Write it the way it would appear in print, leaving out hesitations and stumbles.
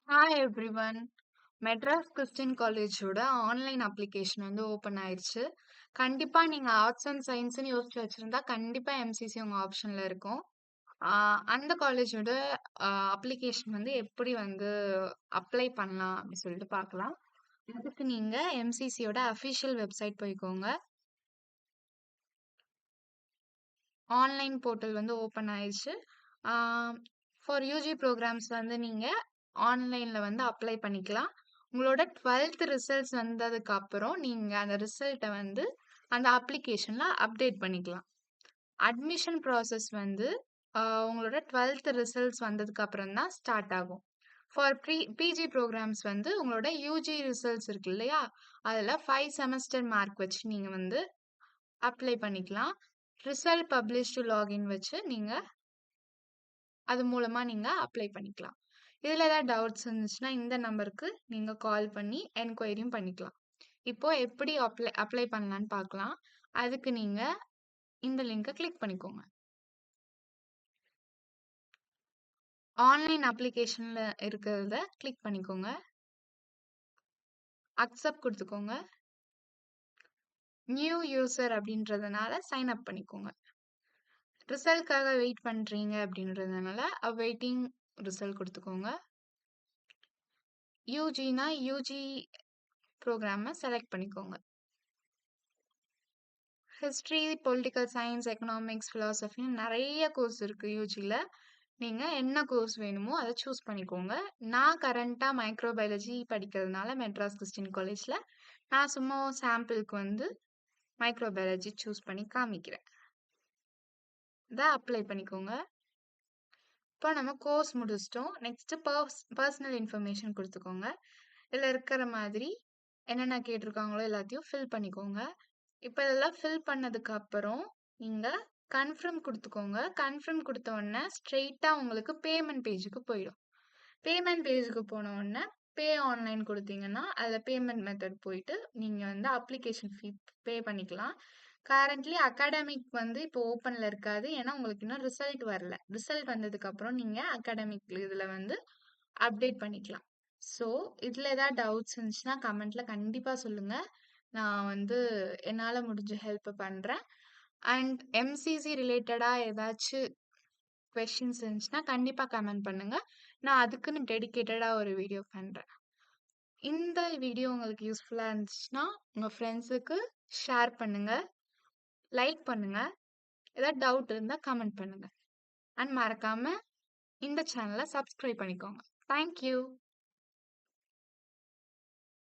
Hi everyone. Madras Christian காலேஜோட online application வந்து open ஆயிருச்சு. கண்டிப்பா நீங்க ஆர்ட்ஸ் அண்ட் சயின்ஸ்னு யோசிச்சு வச்சிருந்தா கண்டிப்பா எம்சிசி உங்க ஆப்ஷன்ல இருக்கும். அந்த காலேஜோட அப்ளிகேஷன் வந்து எப்படி வந்து அப்ளை பண்ணலாம் அப்படின்னு சொல்லிட்டு பார்க்கலாம். அதுக்கு நீங்க எம்சிசியோட அஃபிஷியல் வெப்சைட் போய்க்கோங்க. ஆன்லைன் போர்ட்டல் வந்து ஓப்பன் ஆயிருச்சு. ஃபார் யூஜி ப்ரோக்ராம்ஸ் வந்து நீங்க ஆன்லைன்ல வந்து அப்ளை பண்ணிக்கலாம். உங்களோட 12th ரிசல்ட்ஸ் வந்ததுக்கு அப்புறம் நீங்க அந்த ரிசல்ட்டை வந்து அந்த அப்ளிகேஷன்ல அப்டேட் பண்ணிக்கலாம். அட்மிஷன் ப்ராசஸ் வந்து உங்களோட 12th ரிசல்ட்ஸ் வந்ததுக்கு அப்புறம் தான் ஸ்டார்ட் ஆகும். ஃபார் பிஜி ப்ரோக்ராம்ஸ் வந்து உங்களோட யூஜி ரிசல்ட்ஸ் இருக்கு இல்லையா, அதில் 5 செமஸ்டர் மார்க் வச்சு நீங்கள் வந்து அப்ளை பண்ணிக்கலாம். ரிசல்ட் பப்ளிஷ் டு லாகின் வச்சு நீங்கள் அது மூலமா நீங்க அப்ளை பண்ணிக்கலாம். இதுல ஏதாவது டவுட்ஸ் இருந்துச்சுன்னா இந்த நம்பருக்கு நீங்க கால் பண்ணி என்கொயரியும் பண்ணிக்கலாம். இப்போ எப்படி அப்ளை பண்ணலான்னு பார்க்கலாம். அதுக்கு நீங்க இந்த லிங்கை கிளிக் பண்ணிக்கோங்க. ஆன்லைன் அப்ளிகேஷன்ல இருக்கிறத கிளிக் பண்ணிக்கோங்க. அக்செப்ட் கொடுத்துக்கோங்க. நியூ யூசர் அப்படின்றதுனால சைன் அப் பண்ணிக்கோங்க. ரிசல்ட்காக வெயிட் பண்றீங்க அப்படின்றதுனால வெயிட்டிங் ரிசல்ட் கொடுத்துக்கோங்க. யூஜினா யூஜி ப்ரோக்ராமை செலக்ட் பண்ணிக்கோங்க. ஹிஸ்ட்ரி, பொலிட்டிக்கல் சயின்ஸ், எக்கனாமிக்ஸ், ஃபிலாசபின்னு நிறைய கோர்ஸ் இருக்குது யூஜியில். நீங்கள் என்ன கோர்ஸ் வேணுமோ அதை சூஸ் பண்ணிக்கோங்க. நான் கரண்ட்டாக மைக்ரோபயாலஜி படிக்கிறதுனால மெட்ராஸ் கிறிஸ்டின் காலேஜில் நான் சும்மா சாம்பிளுக்கு வந்து மைக்ரோபயாலஜி சூஸ் பண்ணி காமிக்கிறேன். இதை அப்ளை பண்ணிக்கோங்க. இப்போ நம்ம கோர்ஸ் முடிச்சிட்டோம். நெக்ஸ்ட்டு பர்சனல் இன்ஃபர்மேஷன் கொடுத்துக்கோங்க. இதில் இருக்கிற மாதிரி என்னென்ன கேட்டிருக்காங்களோ எல்லாத்தையும் ஃபில் பண்ணிக்கோங்க. இப்போ இதெல்லாம் ஃபில் பண்ணதுக்கு அப்புறம் நீங்கள் கன்ஃபார்ம் கொடுத்துக்கோங்க. கன்ஃபார்ம் கொடுத்த உடனே ஸ்ட்ரெயிட்டாக உங்களுக்கு பேமெண்ட் பேஜுக்கு போயிடும். பேமெண்ட் பேஜுக்கு போன உடனே பே ஆன்லைன் கொடுத்தீங்கன்னா அதில் பேமெண்ட் மெத்தட் போயிட்டு நீங்கள் வந்து அப்ளிகேஷன் ஃபீ பே பண்ணிக்கலாம். கரண்ட்லி அகாடமிக் வந்து இப்போ ஓப்பனில் இருக்காது, ஏன்னா உங்களுக்கு இன்னும் ரிசல்ட் வரல. ரிசல்ட் வந்ததுக்கப்புறம் நீங்கள் அகாடமிக் இதில் வந்து அப்டேட் பண்ணிக்கலாம். ஸோ இதில் ஏதாவது டவுட்ஸ் இருந்துச்சுன்னா கமெண்ட்டில் கண்டிப்பாக சொல்லுங்கள். நான் வந்து என்னால் முடிஞ்ச ஹெல்ப் பண்ணுறேன். அண்ட் எம்சிசி ரிலேட்டடாக ஏதாச்சும் கொஷின்ஸ் இருந்துச்சுன்னா கண்டிப்பாக கமெண்ட் பண்ணுங்கள். நான் அதுக்குன்னு டெடிக்கேட்டடாக ஒரு வீடியோ பண்ணுறேன். இந்த வீடியோ உங்களுக்கு யூஸ்ஃபுல்லாக இருந்துச்சுன்னா உங்கள் ஃப்ரெண்ட்ஸுக்கு ஷேர் பண்ணுங்கள், லைக் பண்ணுங்கள். ஏதாவது டவுட் இருந்தால் கமெண்ட் பண்ணுங்கள். அண்ட் மறக்காமல் இந்த சேனலை சப்ஸ்கிரைப் பண்ணிக்கோங்க. தேங்க்யூ.